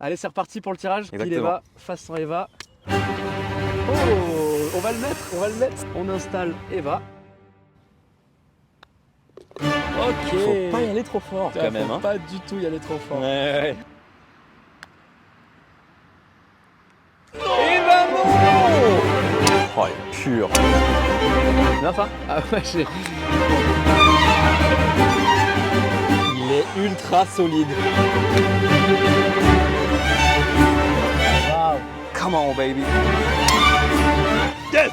Allez, c'est reparti pour le tirage. Pile Exactement. Eva, face sans Eva. Oh, on va le mettre, on va le mettre. On installe Eva. Ok. Faut pas y aller trop fort Ah, quand même. faut Hein. pas du tout y aller trop fort. Ouais. Eva non. Oh, elle est pure. Bien ça. Ah ouais, j'ai... Il est ultra solide. Waouh. Come on baby. Yes.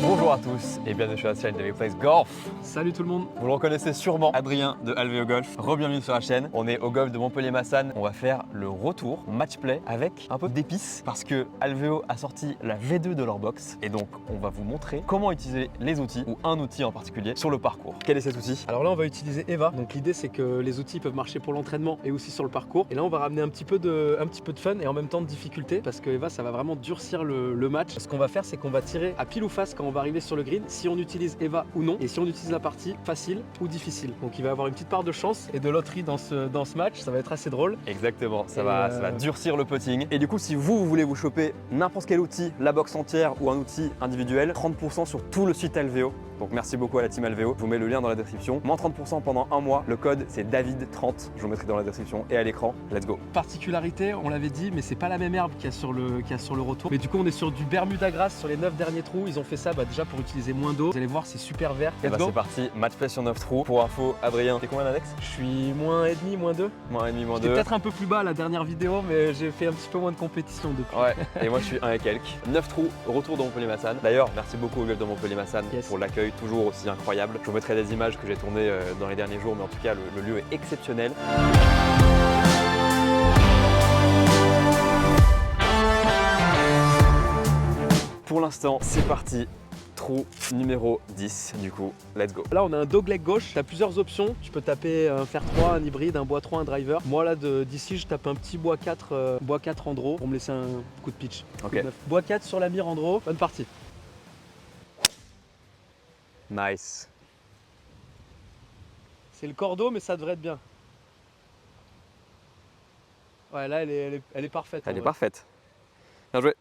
Bonjour à tous et bienvenue sur la chaîne de Plays Golf. Salut tout le monde. Vous le reconnaissez sûrement, Adrien de Alveo Golf. Re-bienvenue sur la chaîne. On est au golf de Montpellier-Massanes. On va faire le retour match play avec un peu d'épices parce que Alveo a sorti la V2 de leur box et donc on va vous montrer comment utiliser les outils ou un outil en particulier sur le parcours. Quel est cet outil? Alors là, on va utiliser Eva. Donc l'idée, c'est que les outils peuvent marcher pour l'entraînement et aussi sur le parcours. Et là, on va ramener un petit peu de fun et en même temps de difficulté parce que Eva, ça va vraiment durcir le match. Ce qu'on va faire, c'est qu'on va tirer à pile ou face quand on va arriver sur le green, si on utilise Eva ou non, et si on utilise la partie facile ou difficile. Donc il va y avoir une petite part de chance et de loterie dans ce match. Ça va être assez drôle. Exactement, ça Et va durcir le putting. Et du coup, si vous voulez vous choper n'importe quel outil, la box entière ou un outil individuel, 30% sur tout le site Alveo. Donc merci beaucoup à la team Alveo. Je vous mets le lien dans la description. Moins 30% pendant un mois. Le code c'est David30. Je vous mettrai dans la description et à l'écran. Let's go. Particularité, on l'avait dit, mais c'est pas la même herbe qu'il y a sur le retour. Mais du coup, on est sur du Bermuda Grass sur les 9 derniers trous. Ils ont fait ça déjà pour utiliser moins d'eau. Vous allez voir, c'est super vert. Et Let's bah go. c'est parti. Match play sur 9 trous. Pour info, Adrien, t'es combien d'index? Je suis -1,5, -2. Moins 1,5, moins J'étais 2. peut-être un peu plus bas à la dernière vidéo, mais j'ai fait un petit peu moins de compétition depuis. Ouais, et moi je suis 1 et quelques. 9 trous, retour de Montpellier-Massanes. D'ailleurs, merci beaucoup au golf de Montpellier-Massanes Yes. pour l'accueil toujours aussi incroyable. Je vous mettrai des images que j'ai tournées dans les derniers jours, mais en tout cas, le lieu est exceptionnel. Pour l'instant, c'est parti. Trou numéro 10, du coup, let's go. Là, on a un dogleg gauche. Tu as plusieurs options. Tu peux taper un fer 3, un hybride, un bois 3, un driver. Moi, là, d'ici, je tape un petit bois 4, bois 4 en draw pour me laisser un coup de pitch. Ok. Coup de neuf. Bois 4 sur la mire en draw. Bonne partie. Nice. C'est le cordeau, mais ça devrait être bien. Ouais, là, elle est parfaite. en Elle est vrai. parfaite. Bien joué.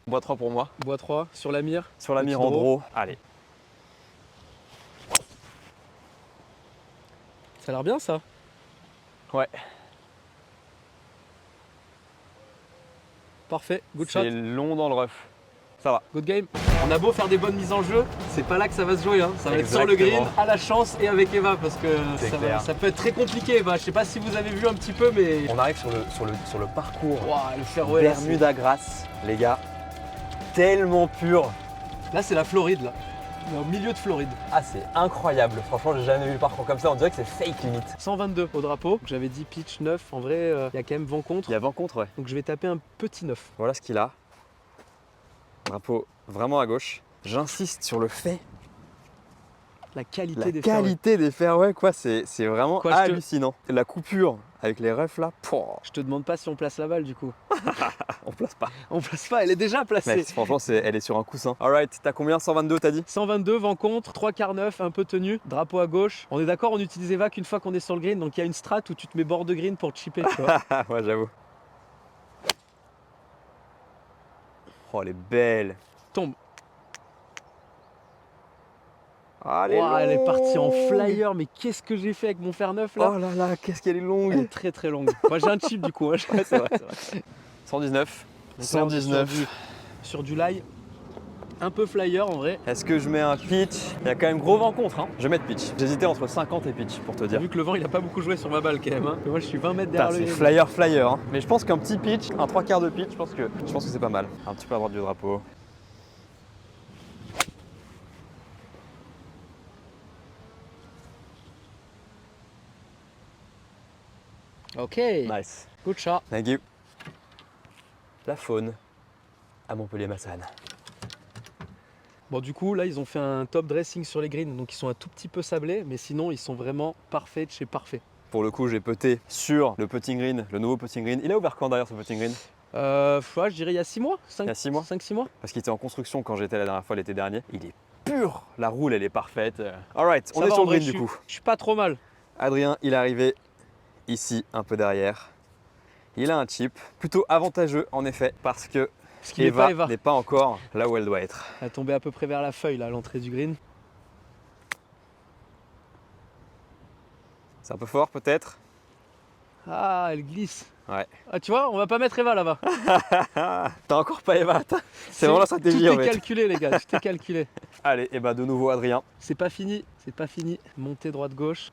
Bois 3 pour moi. Bois 3 sur la mire. Sur la Petit mire en draw. draw. Allez. Ça a l'air bien, ça. Ouais. Parfait. Good shot. C'est long dans le rough. Ça va. Good game. On a beau faire des bonnes mises en jeu, c'est pas là que ça va se jouer. Hein. Ça va être sur le Exactement. green, à la chance et avec Eva parce que C'est ça, clair. ça peut être très compliqué. Eva. Je sais pas si vous avez vu un petit peu, mais On arrive sur le parcours. Ouah, le fairway, là, Bermuda Grass, les gars. Tellement pur. là, c'est la Floride. Là. On est au milieu de Floride. Ah, c'est incroyable. Franchement, j'ai jamais vu le parcours comme ça. On dirait que c'est fake limite. 122 au drapeau. J'avais dit pitch 9. En vrai, il y a quand même vent contre. Il y a vent contre, ouais. Donc je vais taper un petit 9. Voilà ce qu'il a. Drapeau vraiment à gauche. J'insiste sur le fait. La qualité La des fairways. qualité des fairways, quoi, c'est vraiment Quoi, je te- hallucinant. La coupure avec les refs là, pouah, Je te demande pas si on place la balle du coup. on place pas. On place pas, elle est déjà placée. Mais franchement, elle est sur un coussin. Alright, t'as combien? 122 t'as dit? 122, vent contre, 3 quarts 9, un peu tenu, drapeau à gauche. On est d'accord, on utilise Eva qu'une fois qu'on est sur le green, donc il y a une strat où tu te mets bord de green pour chipper, tu vois. Ah ouais, j'avoue. Oh, elle est belle. Tombe. Ah, elle est Ouah, elle est partie en longue. flyer, mais qu'est-ce que j'ai fait avec mon fer 9 là? Oh là là, qu'est-ce qu'elle est Elle longue. est très très longue. Moi j'ai un chip du coup. Hein. Ouais, c'est vrai, c'est vrai. 119. Donc là, on est 119. sur du lie. Un peu flyer en vrai. Est-ce que je mets un pitch? Il y a quand même gros vent contre. Hein. Je vais mettre pitch. J'hésitais entre 50 et pitch pour te T'as dire. vu que le vent il a pas beaucoup joué sur ma balle quand même. Hein. Moi je suis 20 mètres Putain, derrière le c'est green. flyer. Hein. Mais je pense qu'un petit pitch, un 3 quarts de pitch, je pense que c'est pas mal. Un petit peu à droite du drapeau. Ok, Nice. good shot. Thank you. La faune à Montpellier-Massanes. Bon du coup là ils ont fait un top dressing sur les greens, donc ils sont un tout petit peu sablés, mais sinon ils sont vraiment parfaits de chez parfait. Pour le coup, j'ai puté sur le putting green, le nouveau putting green. Il a ouvert quand d'ailleurs ce putting green? Ouais, je dirais il y a 6 mois, 5, Il y a 6 mois 5-6 mois. Parce qu'il était en construction quand j'étais la dernière fois l'été dernier. Il est pur. La roule, elle est parfaite. Alright, on Ça est va, sur en le vrai, green du coup. Je suis pas trop mal. Adrien, il est arrivé ici, un peu derrière. Il a un chip plutôt avantageux en effet, parce que Parce qu'il n'est pas Eva. n'est pas encore là où elle doit être. Elle est tombée à peu près vers la feuille là, à l'entrée du green. C'est un peu fort peut-être. Ah, elle glisse. Ouais. Ah, tu vois, on va pas mettre Eva là-bas. T'as encore pas Eva. C'est vraiment la stratégie en Tout est fait. calculé les gars, tout est calculé. Allez, et bah de nouveau Adrien. C'est pas fini, c'est pas fini. Montée droite-gauche.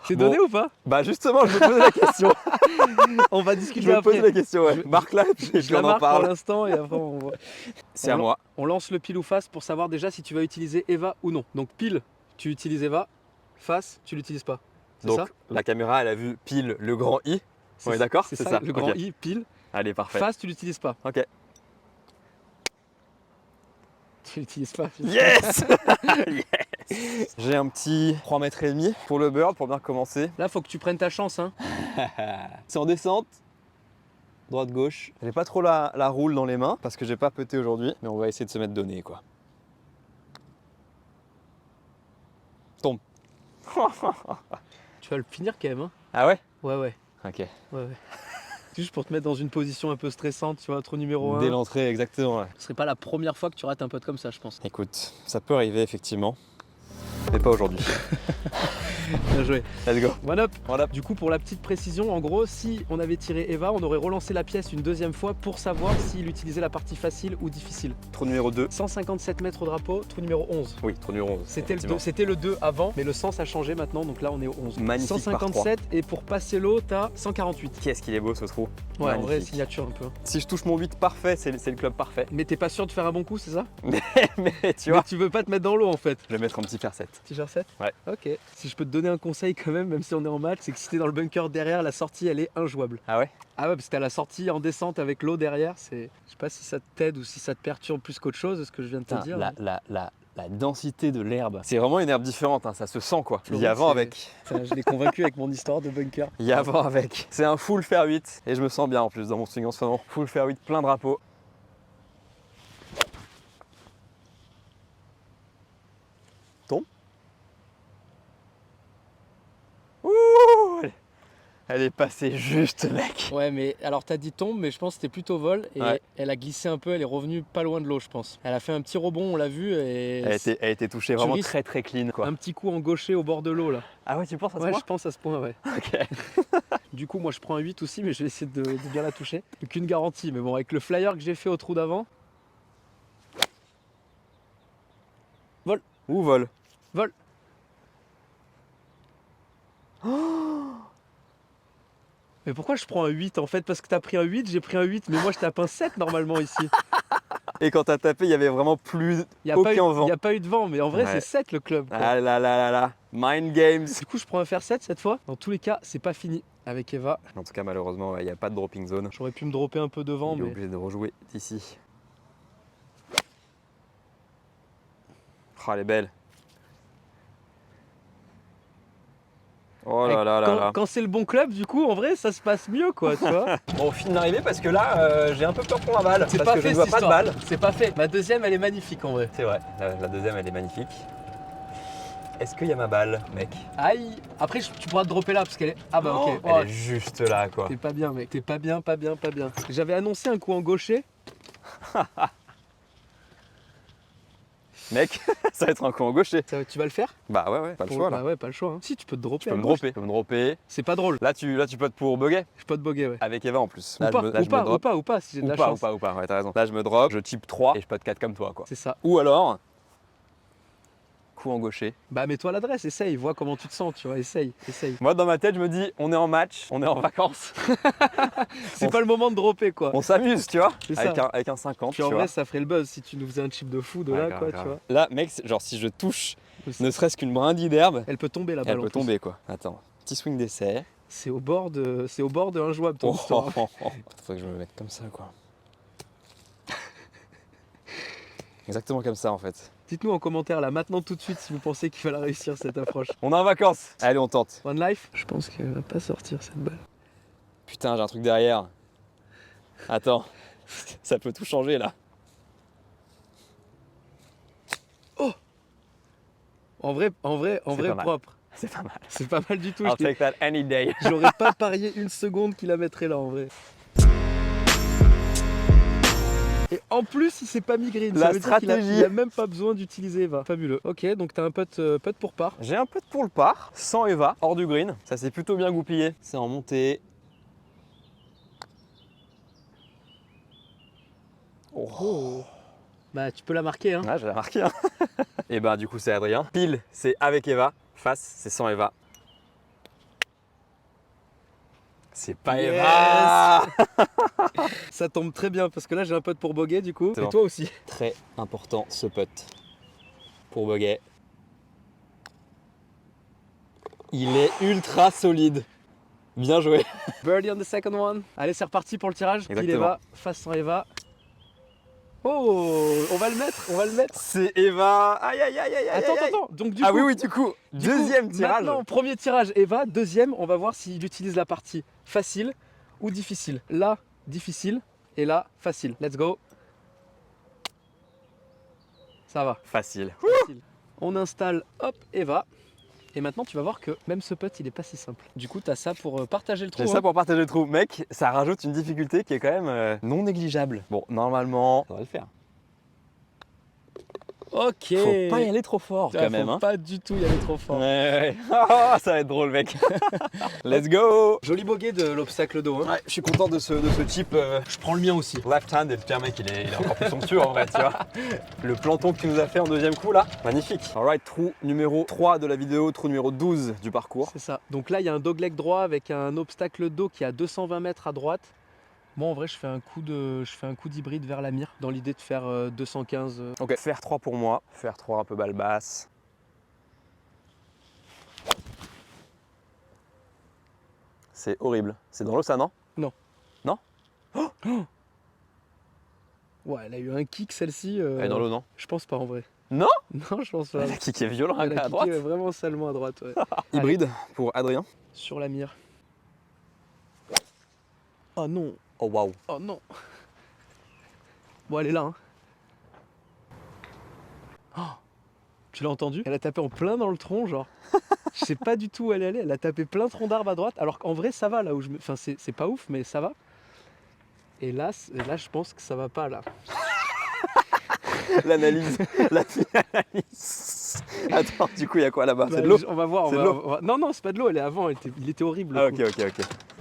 C'est Bon. donné ou pas? Bah justement, je me posais la question. On va Je discuter me après. posais la question, ouais. Je- Marque là et puis Je on la en marque pour parle. l'instant et après on voit. C'est à on moi. On lance le pile ou face pour savoir déjà si tu vas utiliser Eva ou non. Donc pile, tu utilises Eva. Face, tu l'utilises pas. C'est Donc ça? la caméra, elle a vu pile le grand I. On est d'accord? C'est ça, le grand Ok. I, pile. Allez, parfait. Face, tu l'utilises pas. Ok. Tu l'utilises pas. Yes. Yes. J'ai un petit 3 mètres et demi pour le bird pour bien commencer. Là, faut que tu prennes ta chance. Hein. C'est en descente. Droite-gauche. J'ai pas trop la roule dans les mains parce que j'ai pas pété aujourd'hui, mais on va essayer de se mettre donné quoi. Tombe. Tu vas le finir quand même. Hein. Ah ouais? Ouais, ouais. Ok. Ouais. Juste pour te mettre dans une position un peu stressante, tu vois, trou numéro 1. Dès l'entrée, exactement. Ouais. Ce serait pas la première fois que tu rates un putt comme ça, je pense. Écoute, ça peut arriver effectivement, mais pas aujourd'hui. Bien joué. Let's go. One up. Voilà. Du coup, pour la petite précision, en gros, si on avait tiré Eva, on aurait relancé la pièce une deuxième fois pour savoir s'il utilisait la partie facile ou difficile. Trou numéro 2. 157 mètres au drapeau, trou numéro 11. Oui, trou numéro 11. C'était le 2 avant, mais le sens a changé maintenant, donc là on est au 11. Magnifique par 157 et pour passer l'eau, t'as 148. Qu'est-ce qu'il est beau ce trou. Ouais, en vrai, Magnifique. signature un peu. Si je touche mon 8 parfait, c'est le club parfait. Mais t'es pas sûr de faire un bon coup, c'est ça? Mais tu vois, Mais tu veux pas te mettre dans l'eau en fait. je vais mettre un petit faire 7. Petit jar 7? Ouais. Ok. Si je peux te donner un conseil quand même si on est en match, c'est que si t'es dans le bunker derrière, la sortie elle est injouable. Ah ouais? Ah ouais, parce que t'as la sortie en descente avec l'eau derrière, c'est. Je sais pas si ça t'aide ou si ça te perturbe plus qu'autre chose, ce que je viens de te dire. La densité de l'herbe. C'est vraiment une herbe différente, hein, ça se sent quoi. Il y a Florent, vent c'est- avec. Ça, je l'ai convaincu avec mon histoire de bunker. Il y a vent avec. C'est un full fair 8 et je me sens bien en plus dans mon swing en ce moment. Full fair 8, plein drapeau. Tombe. Ouh, elle est passée juste mec. Ouais, mais alors t'as dit tombe, mais je pense que c'était plutôt vol et Ouais. elle a glissé un peu, elle est revenue pas loin de l'eau, je pense. Elle a fait un petit rebond, on l'a vu, et Elle a été touchée Tu vraiment risques très clean quoi. un petit coup en gaucher au bord de l'eau là. Ah ouais, tu penses à ce Ouais, point? je pense à ce point, ouais. Ok. Du coup, moi je prends un 8 aussi, mais je vais essayer de bien la toucher. Aucune garantie, mais bon, avec le flyer que j'ai fait au trou d'avant. Ou vol. Vol. Mais pourquoi je prends un 8 en fait? Parce que t'as pris un 8, j'ai pris un 8, mais moi je tape un 7 normalement ici. Et quand t'as tapé, il y avait vraiment plus Il n'y a, aucun vent. pas eu de vent, mais en vrai Ouais. c'est 7 le club. quoi. Ah là là là là. Mind games. Du coup, je prends un fer 7 cette fois. Dans tous les cas, c'est pas fini avec Eva. En tout cas, malheureusement, il n'y a pas de dropping zone. J'aurais pu me dropper un peu devant, Il est mais obligé de rejouer d'ici. Oh, elle est belle. Oh là là là là. quand c'est le bon club, du coup, en vrai, ça se passe mieux, quoi, tu vois. Bon, au fil d'arrivée, parce que là, j'ai un peu peur pour ma balle. C'est parce pas que fait je ne vois cette pas de histoire. balle. C'est pas fait. Ma deuxième, elle est magnifique en vrai. C'est vrai, la deuxième, elle est magnifique. Est-ce qu'il y a ma balle, mec? Aïe. Après, tu pourras te dropper là parce qu'elle est. Ah bah ok. Oh, Elle est juste là, quoi. t'es pas bien, mec. T'es pas bien, pas bien, pas bien. J'avais annoncé un coup en gaucher. Mec, ça va être un coup en gaucher. Tu vas le faire? Bah ouais, pas le choix là. Bah ouais, pas le choix. Hein. Si, tu peux te dropper. Tu peux à me gauche. dropper. Tu peux me dropper. C'est pas drôle. Là, tu potes pour bugger. Je peux te boguer, ouais. Avec Eva en plus. Ou Là, pas, je me drop. ou pas, si j'ai de la Ou chance. pas, ouais, t'as raison. Là, je me drop, je type 3 et je pote 4 comme toi, quoi. C'est ça. Ou alors, coup en gaucher. Bah mets-toi l'adresse, essaye, vois comment tu te sens, tu vois, essaye. Moi, dans ma tête, je me dis, on est en match, on est en vacances, C'est pas le moment de dropper, quoi. on s'amuse, tu vois, C'est avec ça. avec un 50, Puis tu en vois. vrai, ça ferait le buzz si tu nous faisais un chip de fou de Ouais, là, grave, quoi, grave. tu vois. Là, mec, genre, si je touche ne serait-ce qu'une brindille d'herbe, Elle peut tomber la balle. elle en peut plus. tomber, quoi. Attends, petit swing d'essai. C'est au bord de injouable ton Oh, histoire. oh, oh, oh. Faut que je me mette comme ça, quoi. Exactement comme ça, en fait. Dites-nous en commentaire là maintenant tout de suite si vous pensez qu'il va la réussir cette approche. On est en vacances. Allez, on tente. One life. Je pense qu'elle va pas sortir cette balle. Putain, j'ai un truc derrière. Attends, ça peut tout changer là. En vrai pas mal. propre. C'est pas mal. C'est pas mal du tout. I'll take that any day. J'aurais pas parié une seconde qu'il la mettrait là en vrai. Et en plus, il s'est pas mis green. La Ça veut dire qu'il stratégie. il a même pas besoin d'utiliser Eva. Fabuleux. Ok, donc t'as un putt pour par. J'ai un putt pour le par, sans Eva, hors du green. Ça s'est plutôt bien goupillé. C'est en montée. Oh. Bah tu peux la marquer hein. Ouais, j'ai marqué. Hein. Et ben du coup c'est Adrien. Pile c'est avec Eva. Face c'est sans Eva. C'est pas Yes. Eva. Ça tombe très bien parce que là j'ai un putt pour bogey du coup. C'est Et bon. toi aussi. Très important ce putt. Pour bogey. Il est ultra solide. Bien joué. Birdie on the second one. Allez c'est reparti pour le tirage. Pile Exactement. Eva, face sans Eva. Oh, on va le mettre. C'est Eva. Aïe aïe aïe aïe aïe. Attends. Donc du Ah coup, oui du coup. du Deuxième coup, tirage. Maintenant, premier tirage Eva, deuxième, on va voir s'il utilise la partie facile ou difficile. Là, difficile et là, facile. Let's go. Ça va. Facile. Facile. On installe, hop, Eva. Et maintenant, tu vas voir que même ce putt, il est pas si simple. Du coup, tu as ça pour partager le trou. J'ai ça pour partager le trou. Mec, ça rajoute une difficulté qui est quand même non négligeable. Bon, normalement, ça va le faire. Ok. Faut pas y aller trop fort quand même. Faut Hein. pas du tout y aller trop fort. Ouais. Oh, ça va être drôle, mec. Let's go. Joli bogey de l'obstacle d'eau. Hein. Ouais, je suis content de ce chip. Je prends le mien aussi. Left-handed, tiens mec, il est encore plus somptueux en vrai, tu vois. Le planton que tu nous as fait en deuxième coup là, magnifique. Alright, trou numéro 3 de la vidéo, trou numéro 12 du parcours. C'est ça. Donc là, il y a un dogleg droit avec un obstacle d'eau qui est à 220 mètres à droite. Moi, en vrai, je fais un coup d'hybride vers la mire dans l'idée de faire 215. Ok, faire 3 pour moi, faire 3 un peu balle basse. C'est horrible. C'est dans l'eau ça, non? Non. Non? Ouais, elle a eu un kick celle-ci. Elle est dans l'eau, non? Je pense pas en vrai. Non? Non, je pense pas. La kick est violent Elle a à droite. kické vraiment salement à droite. Ouais. Hybride pour Adrien. Sur la mire. Oh non. Oh waouh. Oh non. Bon, elle est là. Hein. Oh, tu l'as entendu? Elle a tapé en plein dans le tronc, genre. Je sais pas du tout où elle est allée. Elle a tapé plein tronc d'arbre à droite. Alors qu'en vrai, ça va là où je me. Enfin, c'est pas ouf, mais ça va. Et là, je pense que ça va pas là. L'analyse, la fine analyse. Attends, du coup, il y a quoi là-bas? Bah, C'est de l'eau? On va voir. C'est de l'eau. on va- Non, c'est pas de l'eau. Elle est avant. Il était horrible. le Ah, coup. ok.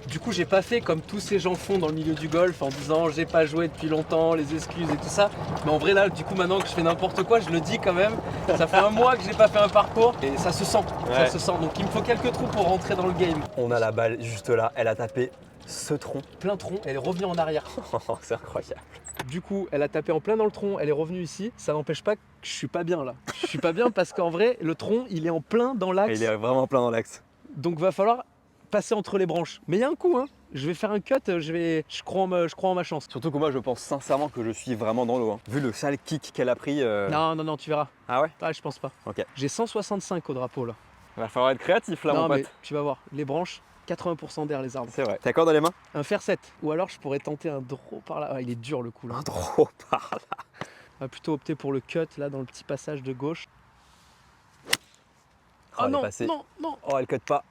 Du coup, j'ai pas fait comme tous ces gens font dans le milieu du golf en disant j'ai pas joué depuis longtemps, les excuses et tout ça. Mais en vrai, là, du coup, maintenant que je fais n'importe quoi, je le dis quand même. Ça fait un mois que j'ai pas fait un parcours et ça se sent. Ça Ouais. se sent. Donc, il me faut quelques trous pour rentrer dans le game. On a la balle juste là. Elle a tapé ce tronc. Plein tronc, elle est revenue en arrière. Oh, c'est incroyable. Du coup, elle a tapé en plein dans le tronc, elle est revenue ici. Ça n'empêche pas que je suis pas bien là. Je suis pas bien parce qu'en vrai, le tronc, il est en plein dans Et l'axe. il est vraiment plein dans l'axe. Donc, va falloir passer entre les branches. Mais il y a un coup, hein. Je vais faire un cut, je crois en ma chance. Surtout que moi, je pense sincèrement que je suis vraiment dans l'eau. Hein. Vu le sale kick qu'elle a pris. Non, tu verras. Ah ouais? Ah, je pense pas. Ok. J'ai 165 au drapeau là. Il va falloir être créatif là, non, mon pote. mais tu vas voir, les branches, 80% d'air les arbres. C'est vrai. T'as quoi dans les mains? Un fer 7. Ou alors je pourrais tenter un draw par là. Ah, il est dur le coup là. Un trop par là. On va plutôt opter pour le cut là dans le petit passage de gauche. Oh, elle est non, passée. non. Oh, elle cut pas.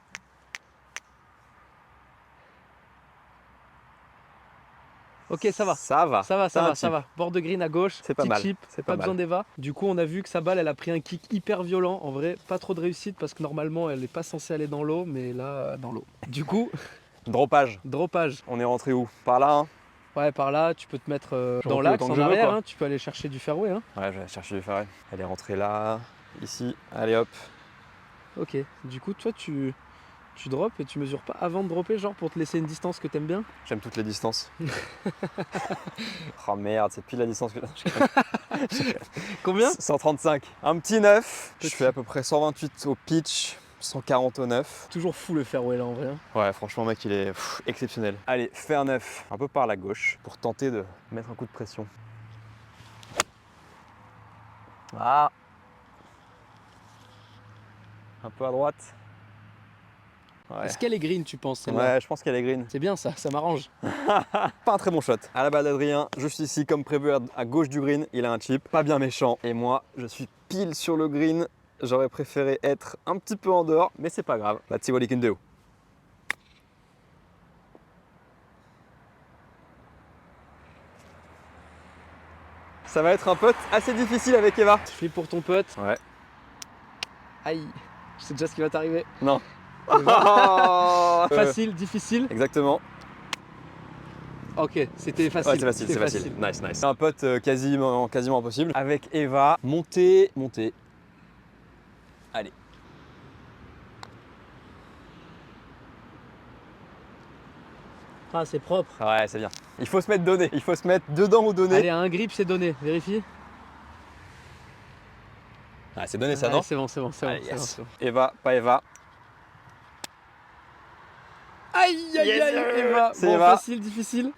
Ok, ça va. Ça va. Ça va. Bord de green à gauche, C'est pas petit mal, chip, c'est pas pas besoin mal. d'Eva. Du coup, on a vu que sa balle, elle a pris un kick hyper violent. En vrai, pas trop de réussite parce que normalement, elle n'est pas censée aller dans l'eau, mais là, dans l'eau. Du coup, Dropage. dropage. On est rentré où? Par là, hein? Ouais, par là, tu peux te mettre Je dans recule l'axe autant en que je veux, arrière. quoi. Hein, tu peux aller chercher du fairway. Hein. Ouais, je vais chercher du ferret. Elle est rentrée là, ici. Allez hop. Ok. Du coup, toi, tu drops et tu mesures pas avant de dropper, genre pour te laisser une distance que t'aimes bien. J'aime toutes les distances. Oh merde, c'est pile la distance que. Combien? 135. Un petit 9. Je Petit. fais à peu près 128 au pitch, 140 au 9. Toujours fou le fairway là en vrai. Hein. Ouais, franchement, mec, il est exceptionnel. Allez, faire 9, un peu par la gauche, pour tenter de mettre un coup de pression. Ah. Un peu à droite. Ouais. Est-ce qu'elle est green, tu penses, celle-là? Ouais, je pense qu'elle est green. C'est bien ça m'arrange. Pas un très bon shot. À la balle d'Adrien, juste ici, comme prévu à gauche du green, il a un chip. Pas bien méchant. Et moi, je suis pile sur le green. J'aurais préféré être un petit peu en dehors, mais c'est pas grave. Let's see what he can do. Ça va être un putt assez difficile avec Eva. Tu flippes pour ton pote. Ouais. Aïe, je sais déjà ce qui va t'arriver. Non. Facile, difficile. Exactement. Ok, c'était facile. Ouais, c'est facile, c'était c'est facile. Nice, nice. Un putt quasiment impossible. Avec Eva, montez, montez. Allez. Ah, c'est propre. Ouais, c'est bien. Il faut se mettre donné. Il faut se mettre dedans ou donné. Allez, un grip, c'est donné. Vérifie. Ah, c'est donné ça, Ouais, non? c'est bon, c'est bon, c'est bon, Allez, c'est bon, yes. c'est bon. Eva, pas Eva. Aïe, aïe, Yes, aïe, sir. Eva. C'est Bon, Eva. facile, difficile.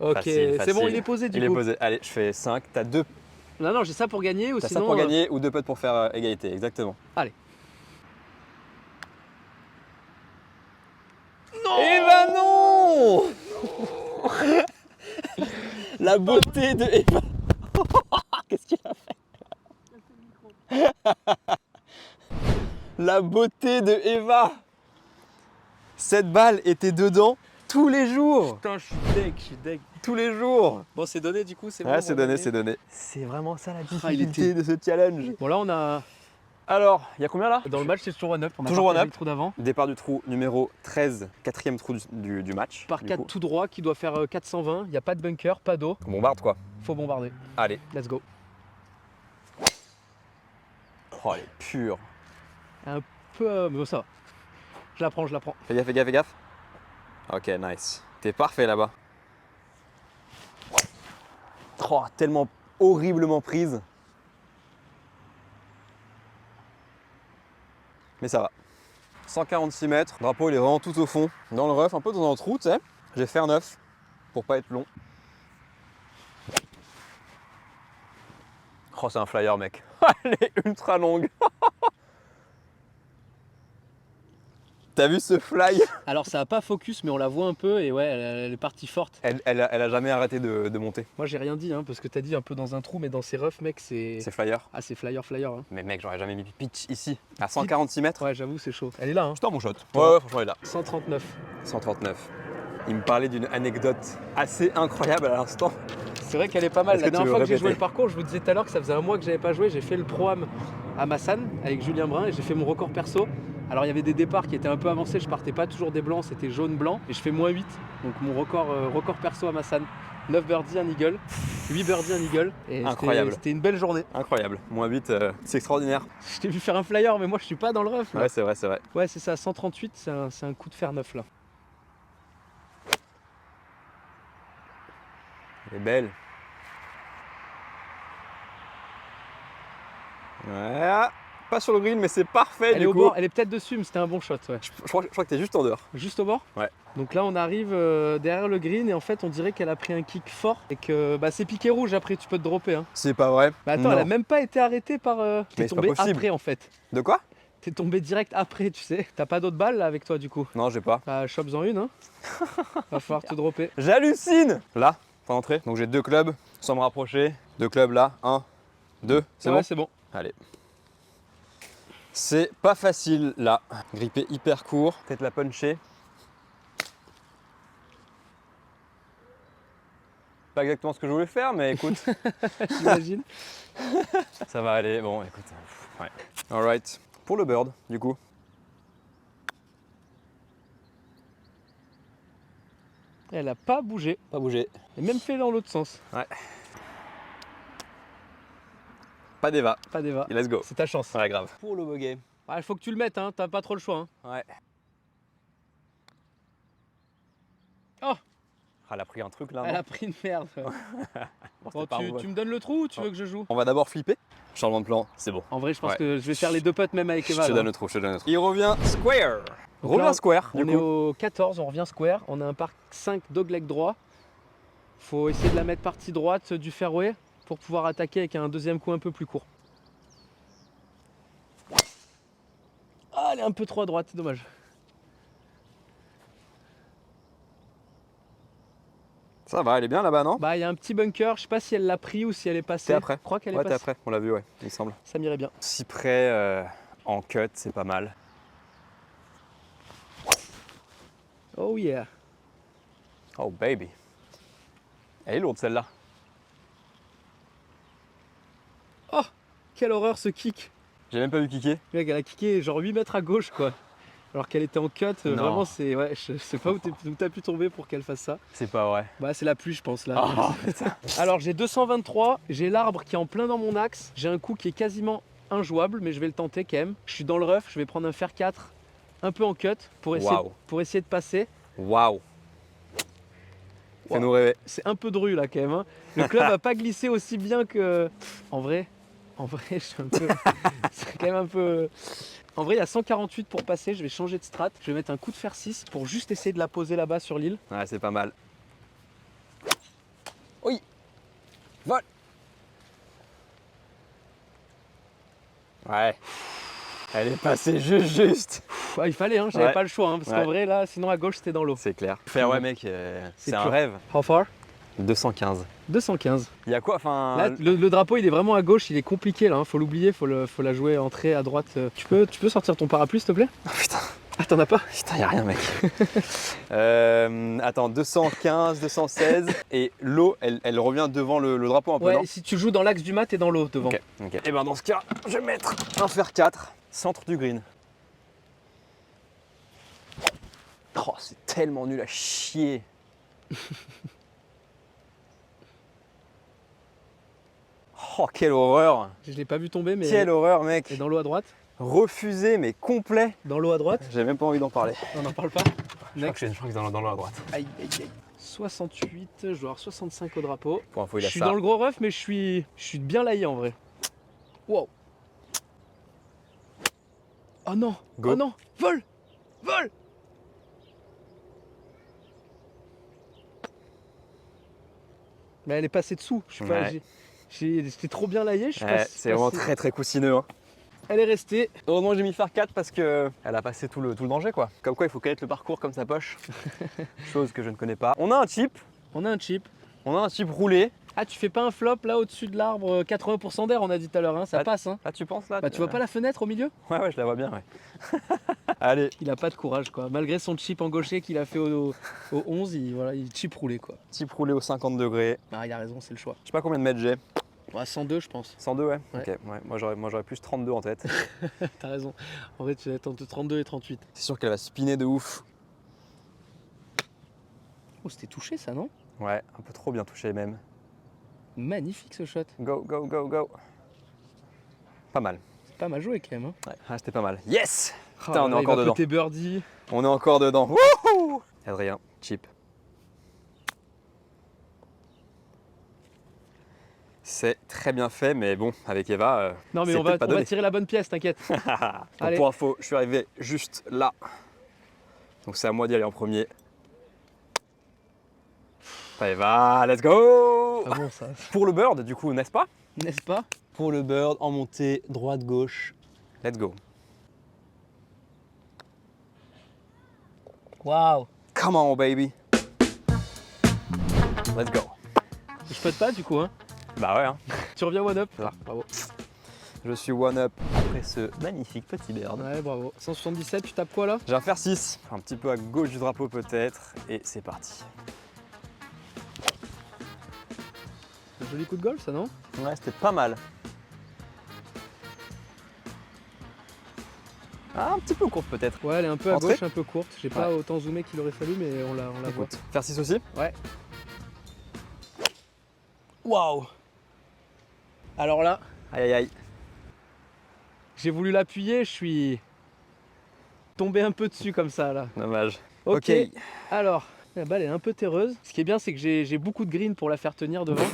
Ok, Facile, c'est bon, facile. il est posé du Il coup. est posé. Allez, je fais 5. T'as 2. Non, non, j'ai ça pour gagner ou T'as sinon. ça pour gagner ou 2 putts pour faire égalité, exactement. Allez. Non. Eh ben non. La beauté de Eva. Qu'est-ce qu'il a fait? La beauté de Eva. Cette balle était dedans tous les jours. Putain, je suis deg. Tous les jours. Bon, c'est donné du coup, c'est bon. Ouais, on c'est va donné, gagner. c'est donné. C'est vraiment ça la Ah, il difficulté de ce challenge. Bon, là, on a. Alors, il y a combien là? Dans le match, c'est toujours un up. On a Toujours partagé un up. le trou d'avant. Départ du trou numéro 13, quatrième trou du match. Par du 4 coup. tout droit qui doit faire 420. Il n'y a pas de bunker, pas d'eau. On bombarde quoi. Faut bombarder. Allez. Let's go. Oh, elle est pure. Un peu. Mais bon, ça va. Je la prends, je la prends. Fais gaffe, fais gaffe, fais gaffe. Ok, nice. T'es parfait là-bas. Oh, tellement horriblement prise. Mais ça va. 146 mètres. Le drapeau, il est vraiment tout au fond. Dans le rough, un peu dans un trou, tu sais. J'ai fait un 9 pour pas être long. Oh, c'est un flyer, mec. Elle est ultra longue. T'as vu ce fly? Alors, ça n'a pas focus, mais on la voit un peu et ouais, elle est partie forte. Elle a jamais arrêté de monter. Moi, j'ai rien dit, hein, parce que t'as dit un peu dans un trou, mais dans ces roughs, mec, c'est. C'est flyer. Ah, c'est flyer. Hein. Mais mec, j'aurais jamais mis pitch ici. À 146 mètres. Ouais, j'avoue, c'est chaud. Elle est là, hein. C'est un bon shot. Ouais, franchement, il est là. 139. 139. Il me parlait d'une anecdote assez incroyable à l'instant. C'est vrai qu'elle est pas mal. Est-ce La que tu dernière veux fois que j'ai joué répéter? le parcours, je vous disais tout à l'heure que ça faisait un mois que j'avais pas joué. J'ai fait le pro-am à Massan avec Julien Brun et j'ai fait mon record perso. Alors il y avait des départs qui étaient un peu avancés, je partais pas toujours des blancs, c'était jaune-blanc et je fais -8. Donc mon record perso à Massan. 9 birdies, un eagle, 8 birdies, un eagle. Et Incroyable. C'était une belle journée. Incroyable. -8, c'est extraordinaire. Je t'ai vu faire un flyer, mais moi je suis pas dans le rough. Là. Ouais, c'est vrai, c'est vrai. Ouais, c'est ça, 138, c'est un coup de fer neuf là. Elle est belle. Ouais. Pas sur le green, mais c'est parfait Elle est du au coup. bord, elle est peut-être dessus, mais c'était un bon shot. Ouais. Je crois que t'es juste en dehors. Juste au bord. Ouais. Donc là, on arrive derrière le green et en fait, on dirait qu'elle a pris un kick fort et que bah, c'est piqué rouge après, tu peux te dropper. Hein. C'est pas vrai. Bah attends, Non. elle a même pas été arrêtée par. T'es Mais c'est pas tombé possible. après en fait. De quoi? T'es tombé direct après, tu sais. T'as pas d'autres balles là avec toi du coup. Non, j'ai pas. Bah, chope-en une, hein. Va falloir te dropper. J'hallucine. Là, pour entrer. Donc j'ai 2 clubs sans me rapprocher. 2 clubs là. 1, 2. C'est Ouais, bon? c'est bon. Allez. C'est pas facile là. Gripper hyper court. Peut-être la puncher. Pas exactement ce que je voulais faire, mais écoute, J'imagine. ça va aller. Bon, écoute. Ouais. Alright. Pour le bird, du coup. Elle a pas bougé. Pas bouger. Et même fait dans l'autre sens. Pas d'Eva. Pas d'Eva. Et let's go. C'est ta chance. Ouais, grave. Pour le bogey. Il faut que tu le mettes, hein. T'as pas trop le choix. Hein. Ouais. Oh, Elle a pris un truc là. elle non a pris une merde. Bon, Bon, c'était pas tu me donnes le trou ou tu veux que je joue? On va d'abord flipper. Changement de plan, c'est bon. En vrai, je pense Ouais. que je vais faire les 2 putts même avec Je Eva. te là. donne le trou, je te donne le trou. Il revient square. Donc Revient là, square, du On est coup. au 14, on revient square. On a un par 5 dogleg droit. Faut essayer de la mettre partie droite du fairway pour pouvoir attaquer avec un deuxième coup un peu plus court. elle est un peu trop à droite, dommage. Ça va, elle est bien là-bas, non? Bah, il y a un petit bunker, je sais pas si elle l'a pris ou si elle est passée. T'es après? Je crois qu'elle est Ouais, t'es passée. après, on l'a vu, ouais, il me semble. Ça m'irait bien. Cyprès en cut, c'est pas mal. Oh yeah. Oh baby. Elle est lourde celle-là. Oh, quelle horreur ce kick. J'ai même pas vu kicker. Mec, elle a kické genre 8 mètres à gauche, quoi. Alors qu'elle était en cut, Non. vraiment, c'est. Ouais, je sais pas où t'as pu tomber pour qu'elle fasse ça. C'est pas vrai. Bah, c'est la pluie, je pense, là. Oh putain. Alors, j'ai 223, j'ai l'arbre qui est en plein dans mon axe, j'ai un coup qui est quasiment injouable, mais je vais le tenter quand même. Je suis dans le rough, je vais prendre un fer 4, un peu en cut, pour essayer de passer. Waouh. Fais-nous rêver. C'est un peu dru, là, quand même. Hein. Le club a pas glissé aussi bien que. En vrai, je suis un peu. C'est quand même un peu. En vrai, il y a 148 pour passer. Je vais changer de strat. Je vais mettre un coup de fer 6 pour juste essayer de la poser là-bas sur l'île. Ouais, c'est pas mal. Oui. Vol. Ouais. Elle est passée juste. Ouais, il fallait, hein, j'avais Ouais. pas le choix. Hein, parce qu'en vrai, là, sinon à gauche, c'était dans l'eau. C'est clair. Faire ouais mec, c'est un pur. rêve. How far 215. 215. Il y a quoi enfin Là, le drapeau, il est vraiment à gauche. Il est compliqué, là. Hein, faut l'oublier. Faut la jouer entrée à droite. Tu peux sortir ton parapluie, s'il te plaît? Oh, putain. Ah, t'en as pas? Putain, y a rien mec. Attends, 215, 216 et l'eau, elle revient devant le drapeau un peu, Ouais, non? si tu joues dans l'axe du mat, t'es dans l'eau devant. Ok. Et ben dans ce cas, je vais mettre un fer 4, centre du green. Oh, c'est tellement nul à chier. Oh, quelle horreur. Je l'ai pas vu tomber, mais. Quelle horreur, mec. Et dans l'eau à droite? Refusé, mais complet. Dans l'eau à droite? J'ai même pas envie d'en parler. On n'en parle pas? Je crois que c'est dans l'eau à droite. Aïe, aïe, aïe. 68, je dois avoir 65 au drapeau. Pour info, il Je a suis ça. dans le gros ref, mais je suis bien laillé en vrai. Wow. Oh non, Go. oh non, vol, vol. Mais elle est passée dessous. Je suis pas. Ouais. J'étais trop bien laillé. Je suis pas. C'est vraiment très très coussineux. Hein. Elle est restée. Heureusement j'ai mis fer 4 parce que elle a passé tout le danger quoi. Comme quoi il faut connaître le parcours comme sa poche. Chose que je ne connais pas. On a un chip. On a un chip. On a un chip roulé. Ah, tu fais pas un flop là au-dessus de l'arbre 80% d'air, on a dit tout à l'heure, hein, ça Ah, passe. Hein. Ah tu penses là Bah, tu vois pas la fenêtre au milieu? Ouais, je la vois bien, ouais. Allez. Il a pas de courage quoi. Malgré son chip en gaucher qu'il a fait au 11, il chip roulé quoi. Chip roulé au 50 degrés. Ah, il a raison, c'est le choix. Je sais pas combien de mètres j'ai. Ouais, 102, je pense. 102, ouais. Ouais. Ok, ouais. Moi j'aurais plus 32 en tête. T'as raison. En vrai, tu vas être entre 32 et 38. C'est sûr qu'elle va spinner de ouf. Oh, c'était touché ça, non? Ouais, un peu trop bien touché même. Magnifique ce shot. Go, go, go, go. Pas mal. C'est pas mal joué quand même. Hein. Ouais, ah, c'était pas mal. Yes! Putain, Oh, on est là, il encore va dedans. côté birdie. On est encore dedans. Wouhou! Adrien, chip. C'est très bien fait, mais bon, avec Eva, Non, mais c'est on va peut-être pas donné. tirer la bonne pièce, t'inquiète. Donc, Allez. pour info, je suis arrivé juste là. Donc c'est à moi d'y aller en premier. Eva, let's go! Pas bon ça. Pour le bird, du coup, n'est-ce pas? N'est-ce pas? Pour le bird, en montée, droite, gauche. Let's go. Waouh. Come on, baby. Let's go. Je peux pas du coup, hein. Bah ouais, hein. Tu reviens one up. Ça. Bravo. Je suis one up après ce magnifique petit bird. Ouais, bravo. 177, tu tapes quoi là? J'ai un fer 6, un petit peu à gauche du drapeau peut-être, et c'est parti. Un joli coup de golf ça, non? Ouais, c'était pas mal. Ah, un petit peu courte peut-être. Ouais, elle est un peu à Entrée gauche, un peu courte. J'ai pas autant zoomé qu'il aurait fallu, mais on la voit. Écoute, fer 6 aussi? Ouais. Waouh. Alors là, Aïe aïe aïe. j'ai voulu l'appuyer, je suis tombé un peu dessus comme ça là. Dommage. Ok. Alors, la balle est un peu terreuse. Ce qui est bien, c'est que j'ai beaucoup de green pour la faire tenir devant.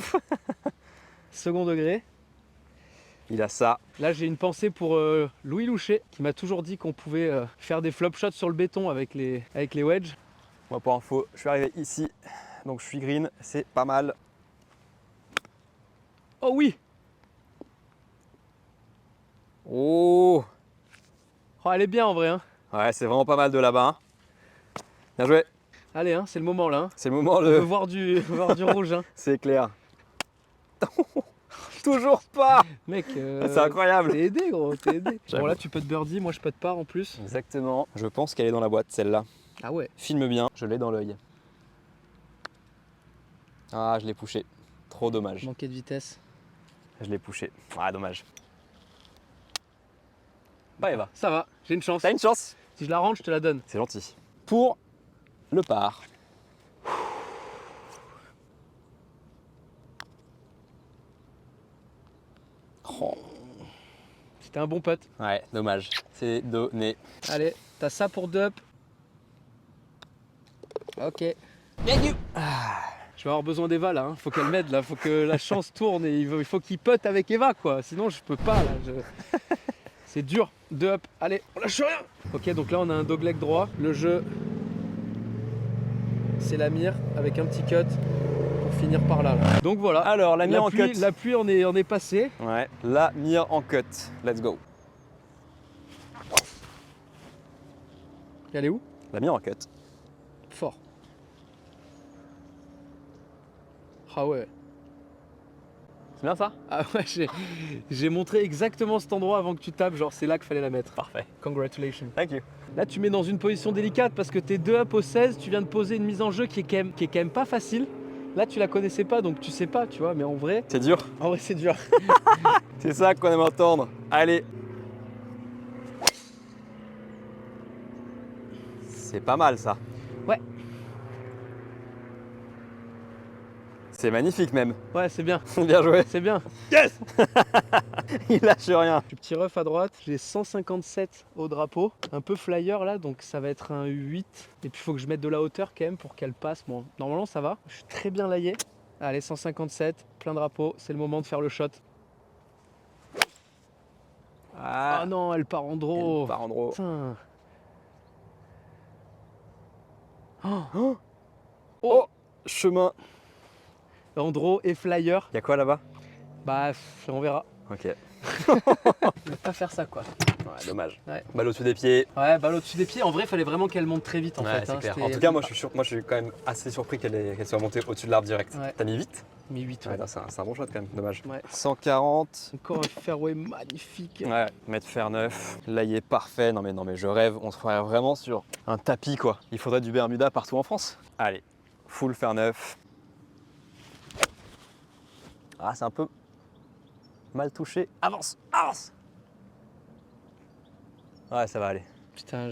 Second degré. Il a ça. Là, j'ai une pensée pour Louis Louchet, qui m'a toujours dit qu'on pouvait faire des flop shots sur le béton avec les wedges. Moi, pour info, je suis arrivé ici, donc je suis green, c'est pas mal. Oh oui. Oh, Oh, elle est bien en vrai. Hein. Ouais, c'est vraiment pas mal de là-bas. Hein. Bien joué. Allez, hein, c'est le moment là. Hein. C'est le moment On veut de... voir voir du rouge. Hein. C'est clair. Toujours pas. Mec, C'est incroyable. T'es aidé gros, t'es aidé. J'avoue. Bon là tu peux te birdie, moi je peux te par en plus. Exactement. Je pense qu'elle est dans la boîte, celle-là. Ah ouais. Filme bien, je l'ai dans l'œil. Ah, je l'ai poussé. Trop dommage. Manqué de vitesse. Je l'ai poussé. Ah, dommage. Bah, Eva. Ça va, j'ai une chance. T'as une chance. Si je la rentre, je te la donne. C'est gentil. Pour le par. Oh. C'était un bon putt. Ouais, dommage. C'est donné. Allez, t'as ça pour deux up. Ok. Je vais avoir besoin d'Eva là, hein. Faut qu'elle m'aide là, faut que la chance tourne et il faut qu'il putt avec Eva quoi, sinon je peux pas là. C'est dur, deux up, allez, on lâche rien. Ok, donc là on a un dogleg droit, le jeu c'est la mire avec un petit cut pour finir par là. Donc voilà, Alors, la mire en cut. La pluie on est passé. Ouais, la mire en cut. Let's go. Elle est où? La mire en cut. Fort. Ah ouais. C'est bien ça? Ah ouais, j'ai montré exactement cet endroit avant que tu tapes, genre c'est là qu'il fallait la mettre. Parfait. Congratulations. Thank you. Là tu mets dans une position délicate parce que t'es 2 up au 16, tu viens de poser une mise en jeu qui est quand même pas facile. Là tu la connaissais pas donc tu sais pas, tu vois, mais en vrai C'est dur. c'est dur. C'est ça qu'on aime entendre. Allez. C'est pas mal ça. Ouais. C'est magnifique même. Ouais, c'est bien. Bien joué. C'est bien. Yes. Il lâche rien. Du petit rough à droite, j'ai 157 au drapeau, un peu flyer là, donc ça va être un 8. Et puis il faut que je mette de la hauteur quand même pour qu'elle passe. Bon, normalement ça va, je suis très bien layé. Allez, 157, plein drapeau, c'est le moment de faire le shot. Ah non, elle part en draw. Elle part en draw. Putain. Oh, chemin. En draw et flyer, Y a quoi là-bas? bah on verra. Ok. Je vais pas faire ça quoi. Ouais, dommage. Ouais. Balle au-dessus des pieds. Ouais, balle au-dessus des pieds, en vrai il fallait vraiment qu'elle monte très vite en Ouais, fait. c'est Hein. clair. C'était- En tout cas, moi je suis quand même assez surpris qu'elle soit montée au-dessus de l'arbre direct. Ouais. T'as mis vite? Mais 8, Ouais, c'est un bon shot quand même, dommage. Ouais. 140. Encore un fairway magnifique. Ouais, mètre fer neuf. Là, il est parfait. Non mais je rêve. On se ferait vraiment sur un tapis quoi. Il faudrait du Bermuda partout en France. Allez, full fer neuf. Ah, c'est un peu mal touché. Avance, avance. Ouais, ça va aller. Putain,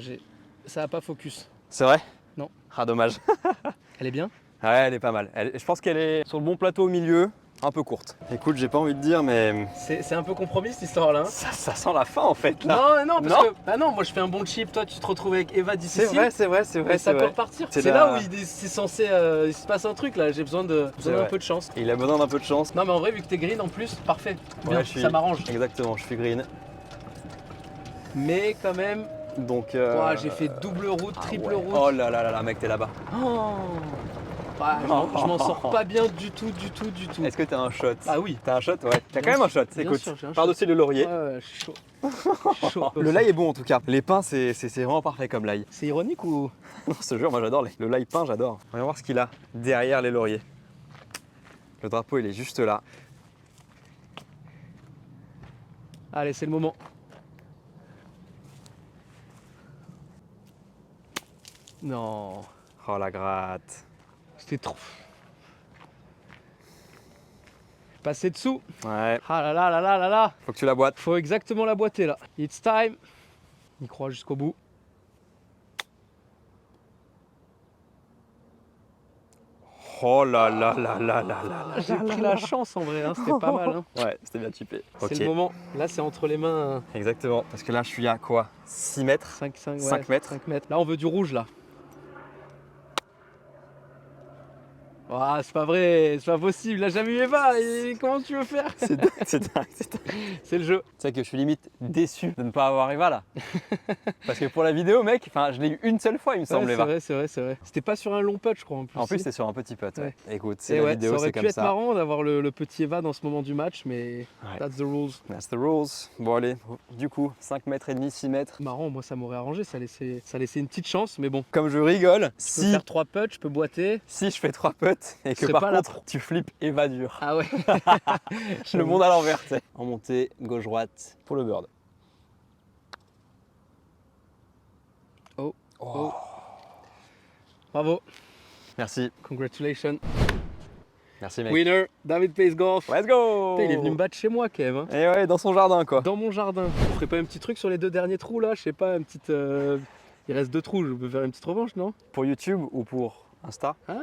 ça a pas focus. C'est vrai? Non. Ah, dommage. Elle est bien? Ouais, elle est pas mal. Je pense qu'elle est sur le bon plateau au milieu, un peu courte. Écoute, j'ai pas envie de dire, mais C'est un peu compromis cette histoire là. Hein. ça sent la fin en fait là. Non, parce que. Bah non, moi je fais un bon chip, toi tu te retrouves avec Eva d'ici. C'est vrai, Et ça peut repartir. C'est C'est la- là où c'est censé. Il se passe un truc là, j'ai besoin d'un vrai. peu de chance. Il a besoin d'un peu de chance. Non, mais en vrai, vu que t'es green en plus, parfait. Bien, Ouais, je suis- ça m'arrange. Exactement, je suis green. Mais quand même, Donc. ouah, j'ai fait double route, ah triple ouais. route. Oh là là là là, mec, t'es là-bas. Oh. Ouais, je m'en sors pas bien du tout. Est-ce que t'as un shot? Ah oui. T'as un shot? Ouais. T'as quand Bien même un sûr, shot. bien Écoute, sûr, j'ai un shot. par-dessus le laurier. Ouais, je suis chaud. Je suis chaud. Le lait est bon en tout cas. Les pins, c'est vraiment parfait comme l'ail. C'est ironique ou. Non, je te jure, moi j'adore le l'ail peint, j'adore. On va voir ce qu'il a derrière les lauriers. Le drapeau, il est juste là. Allez, c'est le moment. Non, Oh la gratte. c'était trop. Passer dessous. Ouais, Ah là là là là là là. faut que tu la boites. Faut exactement la boîter là. It's time. Il croit jusqu'au bout. Oh là là là là là là là. J'ai pris la chance en vrai, hein. C'était pas mal. Hein. Ouais, c'était bien typé. C'est le moment. Là, c'est entre les mains. Exactement. Parce que là, je suis à quoi? 6 mètres? 5 5 mètres. 5 mètres. Là, on veut du rouge là. Ah, c'est pas vrai, c'est pas possible, il a jamais eu Eva, et comment tu veux faire? C'est dingue, c'est dingue. C'est le jeu. Tu sais que je suis limite déçu de ne pas avoir Eva là. Parce que pour la vidéo, mec, je l'ai eu une seule fois, il me semble, Ouais, Eva. c'est vrai. C'était pas sur un long putt, je crois, en plus. En plus, si. c'était sur un petit putt. Ouais. Ouais. Écoute, Et c'est la ouais, vidéo, ça aurait c'est pu comme être ça. marrant d'avoir le petit Eva dans ce moment du match, mais Ouais. that's the rules. That's the rules. Bon, allez, du coup, 5 mètres et demi, 6 mètres. Marrant, moi ça m'aurait arrangé, ça laissait une petite chance, mais bon. Comme je rigole, Je peux faire 3 putts, je peux boiter. si je fais 3 putts et que serais par pas là contre, tu flippes Eva dur. Ah ouais. Le monde à l'envers, tu sais. En montée, gauche-droite pour le bird. Oh. Bravo, Merci. congratulations. Merci, mec. Winner, David Pace Golf. Let's go. Putain, il est venu me battre chez moi quand même. Hein. Et ouais, dans son jardin, quoi. Dans mon jardin. On ferait pas un petit truc sur les 2 derniers trous là? Je sais pas, une petite. Il reste 2 trous, je peux faire une petite revanche, non? Pour YouTube ou pour Insta? Ah,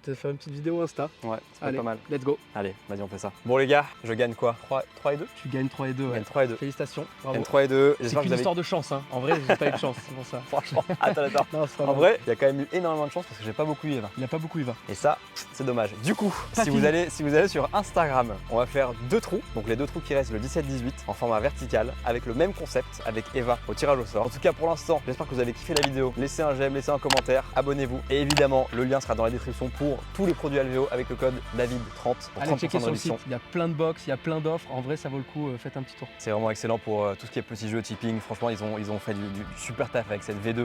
peut-être faire une petite vidéo Insta. Ouais, c'est Allez, pas mal. let's go. Allez, vas-y, on fait ça. Bon, les gars, je gagne quoi? 3 et 2? Tu gagnes 3 et 2, Je ouais. gagne 3 et 2. Félicitations, Je bravo. gagne 3 et 2. C'est J'espère que qu'une vous avez. histoire de chance, hein. En vrai, j'ai pas eu de chance, c'est pour ça. Franchement, attends. Non, c'est pas En vrai. vrai, il y a quand même eu énormément de chance parce que j'ai pas beaucoup eu Eva. Il a pas beaucoup, il va. Et ça, c'est dommage. Du coup, Pas si fini. vous allez sur Instagram, on va faire 2 trous. Donc les 2 trous qui restent le 17-18 en format vertical avec le même concept avec Eva au tirage au sort. En tout cas, pour l'instant, j'espère que vous avez kiffé la vidéo. Laissez un j'aime, laissez un commentaire, abonnez-vous. Et évidemment, le lien sera dans la description pour tous les produits Alvéo avec le code David30 pour Allez 30% checker de sur le site, réduction. il y a plein de box, il y a plein d'offres. En vrai, ça vaut le coup, faites un petit tour. C'est vraiment excellent pour tout ce qui est petits jeux, tipping. Franchement, ils ont fait du super taf avec cette V2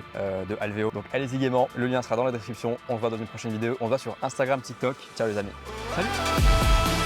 de Alvéo. Donc allez-y gaiement, le lien sera dans la description. On se voit dans une prochaine vidéo. On se voit sur Instagram, TikTok. Ciao les amis. Salut!